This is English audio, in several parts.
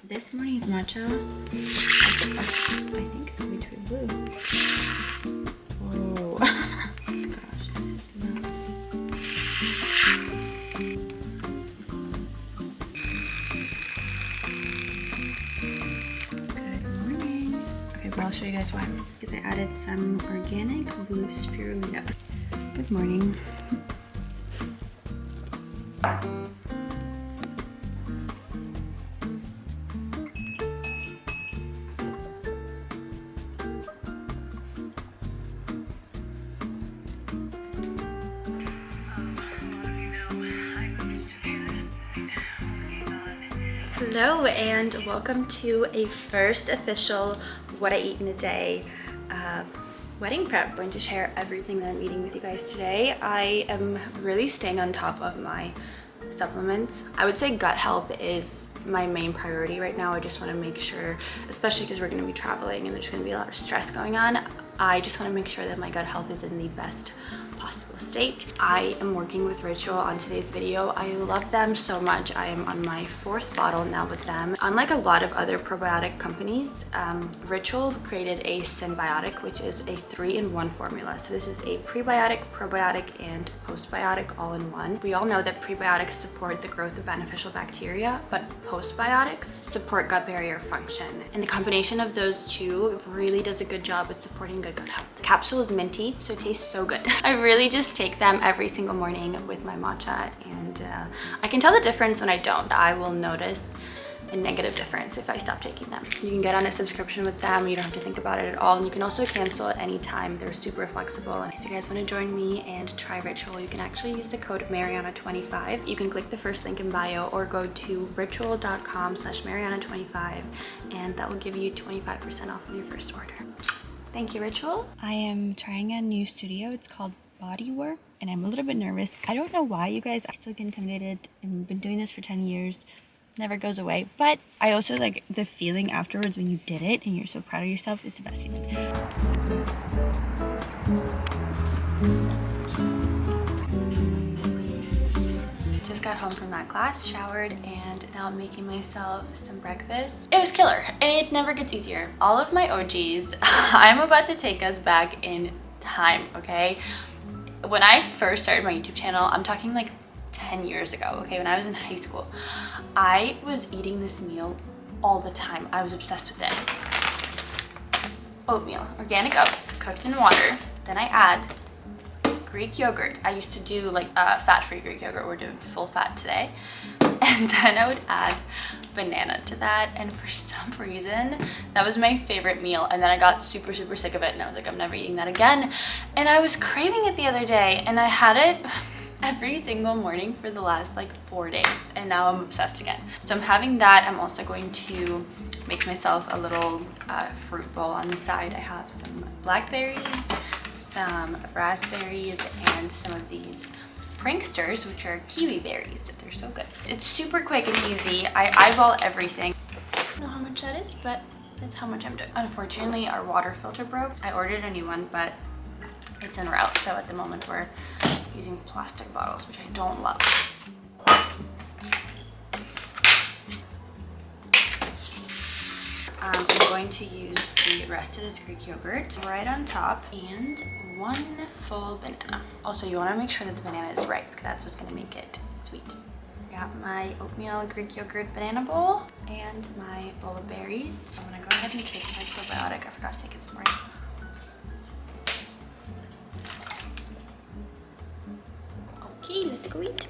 This morning's matcha, I think it's going to be blue. Oh, gosh, this is nuts. Good morning. Okay, well, I'll show you guys why. Because I added some organic blue spirulina. Good morning. Hello and welcome to a first official What I Eat in a Day wedding prep. I'm going to share everything that I'm eating with you guys today. I am really staying on top of my supplements. I would say gut health is my main priority right now. I just want to make sure, especially because we're going to be traveling and there's going to be a lot of stress going on, I just want to make sure that my gut health is in the best possible state. I am working with Ritual on today's video. I love them so much. I am on my 4th bottle now with them. Unlike a lot of other probiotic companies, Ritual created a Synbiotic, which is a 3-in-1 formula. So this is a prebiotic, probiotic, and postbiotic all in one. We all know that prebiotics support the growth of beneficial bacteria, but postbiotics support gut barrier function. And the combination of those two really does a good job at supporting good gut health. The capsule is minty, so it tastes so good. I really just take them every single morning with my matcha, and I can tell the difference when I don't. I will notice a negative difference if I stop taking them. You can get on a subscription with them. You don't have to think about it at all, and you can also cancel at any time. They're super flexible. And if you guys want to join me and try Ritual, you can actually use the code Mariana25. You can click the first link in bio or go to ritual.com/Mariana25, and that will give you 25% off on your first order. Thank you, Ritual. I am trying a new studio. It's called Bodywork, and I'm a little bit nervous. I don't know why, you guys. I still get intimidated. I've been doing this for 10 years. Never goes away. But I also like the feeling afterwards when you did it and you're so proud of yourself. It's the best feeling. Just got home from that class, showered, and now I'm making myself some breakfast. It was killer. It never gets easier. All of my OGs, I'm about to take us back in time, okay? When I first started my YouTube channel, I'm talking like 10 years ago, okay? When I was in high school, I was eating this meal all the time. I was obsessed with it. Oatmeal, organic oats, cooked in water. Then I add Greek yogurt. I used to do like fat-free Greek yogurt. We're doing full fat today. And then I would add banana to that, and for some reason that was my favorite meal. And then I got super sick of it, and I was like, I'm never eating that again. And I was craving it the other day, and I had it every single morning for the last like 4 days, and now I'm obsessed again. So I'm having that. I'm also going to make myself a little fruit bowl on the side. I have some blackberries, some raspberries, and some of these pranksters, which are kiwi berries. They're so good. It's super quick and easy. I eyeball everything. I don't know how much that is, but that's how much I'm doing. Unfortunately, our water filter broke. I ordered a new one, but it's en route. So at the moment we're using plastic bottles, which I don't love. I'm going to use the rest of this Greek yogurt right on top, and 1 full banana. Also, you want to make sure that the banana is ripe, because that's what's going to make it sweet. Got my oatmeal Greek yogurt banana bowl and my bowl of berries. I'm going to go ahead and take my probiotic. I forgot to take it this morning. Okay, let's go eat.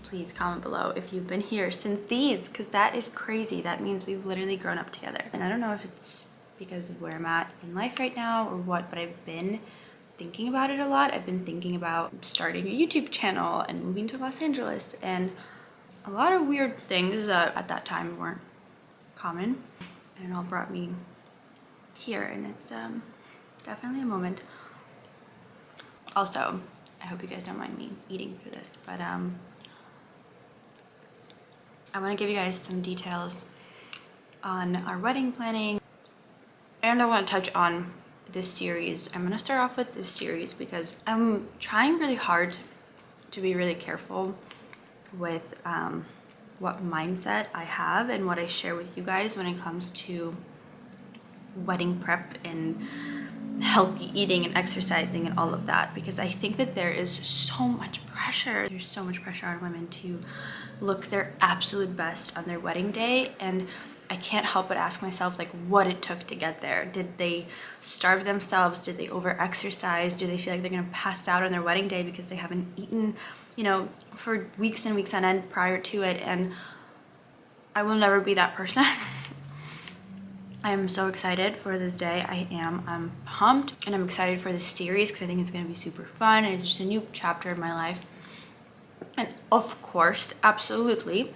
Please comment below if you've been here since these, because that is crazy. That means we've literally grown up together. And I don't know if it's because of where I'm at in life right now or what, but I've been thinking about it a lot. I've been thinking about starting a YouTube channel and moving to Los Angeles, and a lot of weird things that at that time weren't common, and it all brought me here, and it's definitely a moment. Also, I hope you guys don't mind me eating through this, but I want to give you guys some details on our wedding planning, and I want to touch on this series. I'm gonna start off with this series because I'm trying really hard to be really careful with what mindset I have and what I share with you guys when it comes to wedding prep and healthy eating and exercising and all of that, because I think that there is so much pressure. There's so much pressure on women to look their absolute best on their wedding day, and I can't help but ask myself like what it took to get there. Did they starve themselves? Did they over exercise? Do they feel like they're gonna pass out on their wedding day because they haven't eaten, you know, for weeks and weeks on end prior to it? And I will never be that person. I am so excited for this day. I'm pumped, and I'm excited for this series because I think it's gonna be super fun and it's just a new chapter in my life. And of course, absolutely,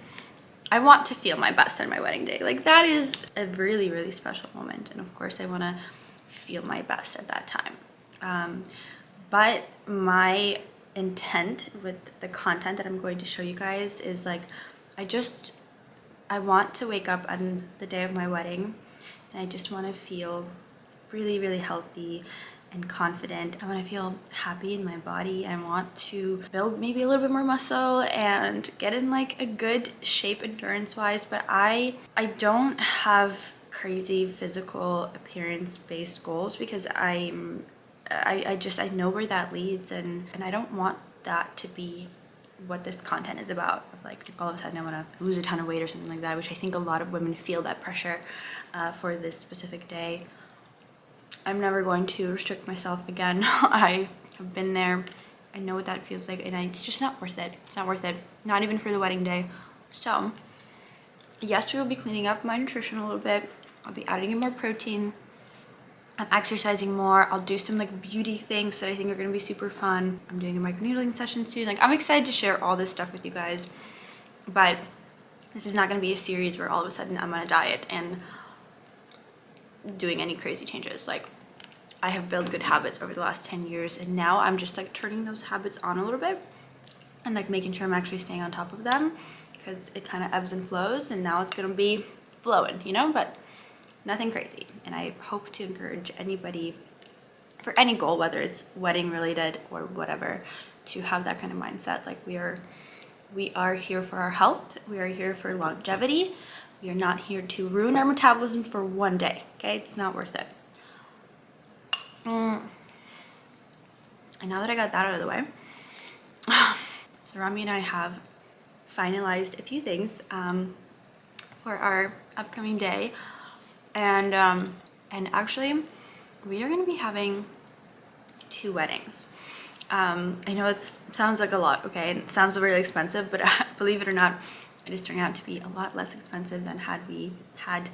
I want to feel my best on my wedding day. Like that is a really, really special moment. And of course I wanna feel my best at that time. But my intent with the content that I'm going to show you guys is like, I want to wake up on the day of my wedding and I just want to feel really, really healthy and confident. I want to feel happy in my body. I want to build maybe a little bit more muscle and get in like a good shape endurance wise, but I don't have crazy physical appearance based goals because I know where that leads, and I don't want that to be what this content is about, of like all of a sudden I want to lose a ton of weight or something like that, which I think a lot of women feel that pressure for this specific day. I'm never going to restrict myself again. I have been there. I know what that feels like, and it's just not worth it. It's not worth it. Not even for the wedding day. So yes, we will be cleaning up my nutrition a little bit. I'll be adding in more protein. I'm exercising more. I'll do some like beauty things that I think are gonna be super fun. I'm doing a microneedling session soon. Like I'm excited to share all this stuff with you guys, but this is not gonna be a series where all of a sudden I'm on a diet and doing any crazy changes. Like I have built good habits over the last 10 years, and now I'm just like turning those habits on a little bit and like making sure I'm actually staying on top of them, because it kind of ebbs and flows, and now it's gonna be flowing, you know, but nothing crazy. And I hope to encourage anybody for any goal, whether it's wedding related or whatever, to have that kind of mindset. Like we are here for our health. We are here for longevity. We are not here to ruin our metabolism for one day, okay? It's not worth it. And now that I got that out of the way, so Rami and I have finalized a few things for our upcoming day. And actually, we are going to be having 2 weddings. I know it sounds like a lot, okay? It sounds really expensive, but believe it or not, it is turning out to be a lot less expensive than had we had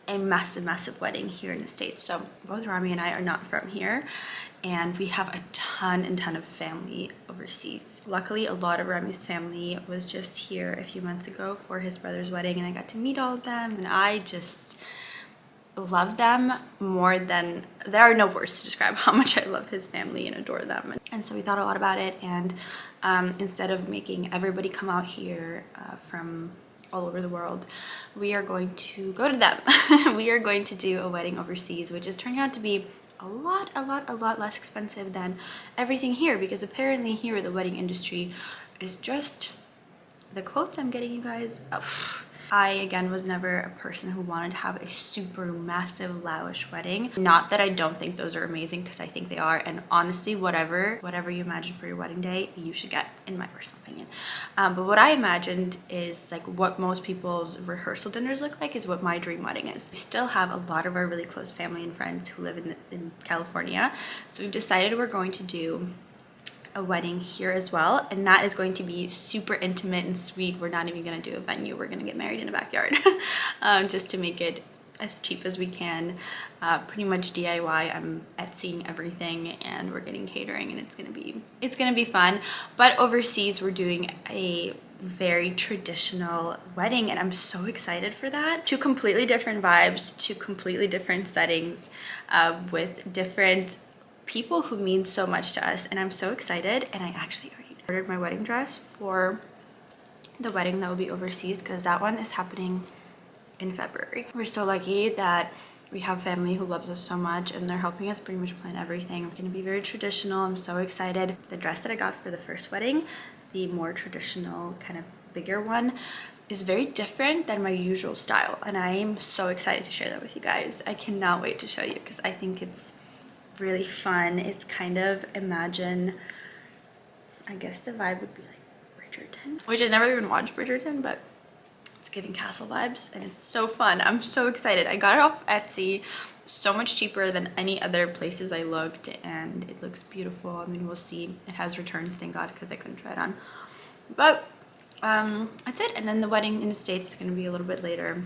a massive wedding here in the States. So both Rami and I are not from here, and we have a ton of family overseas. Luckily, a lot of Rami's family was just here a few months ago for his brother's wedding, and I got to meet all of them, and I just love them more than, there are no words to describe how much I love his family and adore them. And so we thought a lot about it, and instead of making everybody come out here from all over the world, we are going to go to them. We are going to do a wedding overseas, which is turning out to be a lot less expensive than everything here, because apparently here the wedding industry is just, the quotes I'm getting, you guys, I, again, was never a person who wanted to have a super massive, lavish wedding. Not that I don't think those are amazing, because I think they are. And honestly, whatever you imagine for your wedding day, you should get, in my personal opinion. But what I imagined is like what most people's rehearsal dinners look like is what my dream wedding is. We still have a lot of our really close family and friends who live in California. So we've decided we're going to do a wedding here as well, and that is going to be super intimate and sweet. We're not even going to do a venue. We're going to get married in a backyard just to make it as cheap as we can. Pretty much DIY. I'm Etsying everything, and we're getting catering, and it's gonna be fun. But overseas, we're doing a very traditional wedding, and I'm so excited for that. 2 completely different vibes, 2 completely different settings, with different people who mean so much to us, and I'm so excited. And I actually already ordered my wedding dress for the wedding that will be overseas, because that one is happening in February. We're so lucky that We have family who loves us so much and they're helping us pretty much plan everything. It's gonna be very traditional. I'm so excited. The dress that I got for the first wedding, the more traditional kind of bigger one, is very different than my usual style, and I am so excited to share that with you guys. I cannot wait to show you because I think it's really fun. It's kind of, imagine, I guess the vibe would be like Bridgerton, which I never even watched Bridgerton, but it's giving castle vibes and it's so fun. I'm so excited. I got it off Etsy, so much cheaper than any other places I looked, and it looks beautiful. I mean, we'll see. It has returns, thank God, because I couldn't try it on. But that's it. And then the wedding in the States is going to be a little bit later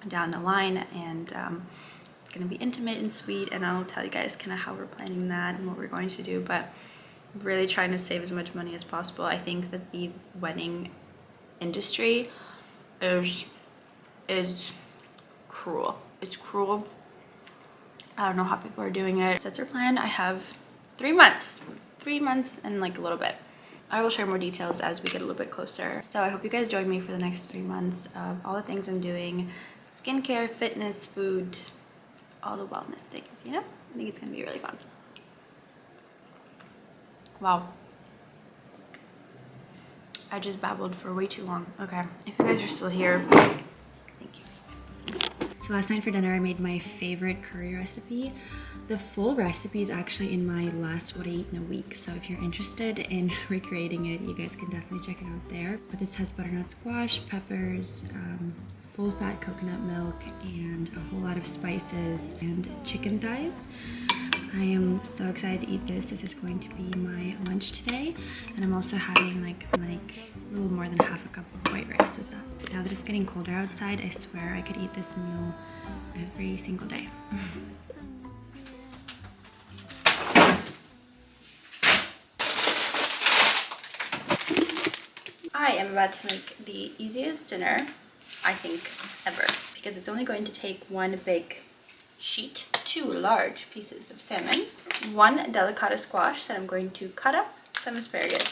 down the line, and it's going to be intimate and sweet, and I'll tell you guys kind of how we're planning that and what we're going to do. But I'm really trying to save as much money as possible. I think that the wedding industry is cruel. It's cruel. I don't know how people are doing it. That's our plan. I have 3 months and like a little bit. I will share more details as we get a little bit closer. So I hope you guys join me for the next 3 months of all the things I'm doing: skincare, fitness, food, all the wellness things, you know? I think it's gonna be really fun. Wow. I just babbled for way too long. Okay, if you guys are still here, thank you. So last night for dinner, I made my favorite curry recipe. The full recipe is actually in my last What I Eat in a Week. So if you're interested in recreating it, you guys can definitely check it out there. But this has butternut squash, peppers, full fat coconut milk, and a whole lot of spices and chicken thighs. I am so excited to eat this. This is going to be my lunch today. And I'm also having like a little more than half a cup of white rice with that. Now that it's getting colder outside, I swear I could eat this meal every single day. I am about to make the easiest dinner, I think, ever, because it's only going to take one big sheet, 2 large pieces of salmon, 1 delicata squash that I'm going to cut up, some asparagus,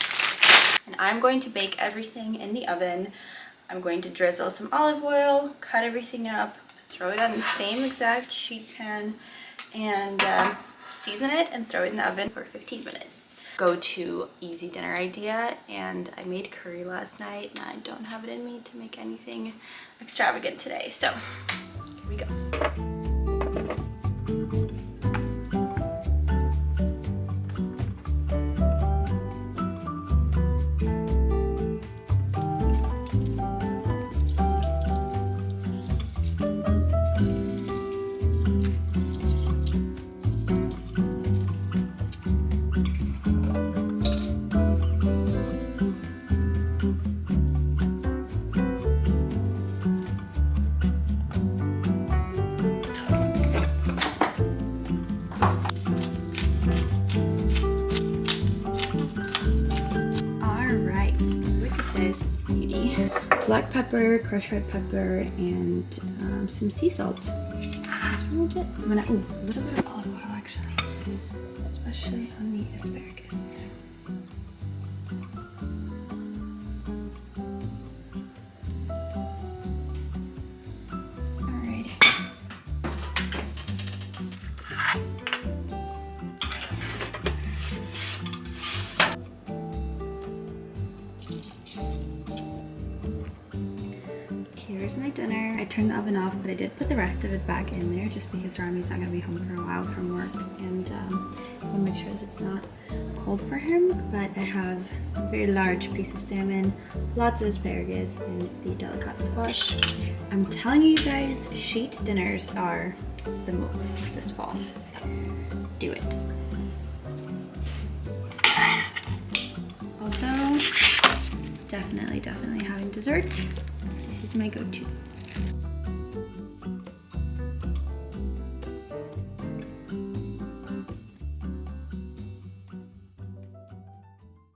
and I'm going to bake everything in the oven. I'm going to drizzle some olive oil, cut everything up, throw it on the same exact sheet pan, and season it and throw it in the oven for 15 minutes. Go-to easy dinner idea, and I made curry last night and I don't have it in me to make anything extravagant today, so here we go. Black pepper, crushed red pepper, and some sea salt. That's pretty much it. I'm gonna, a little bit of olive oil actually, especially on the asparagus. Alrighty. Here's my dinner. I turned the oven off, but I did put the rest of it back in there just because Rami's not gonna be home for a while from work, and I want to make sure that it's not cold for him. But I have a very large piece of salmon, lots of asparagus, and the delicata squash. I'm telling you guys, sheet dinners are the move this fall. Do it. Also, definitely having dessert. This is my go-to.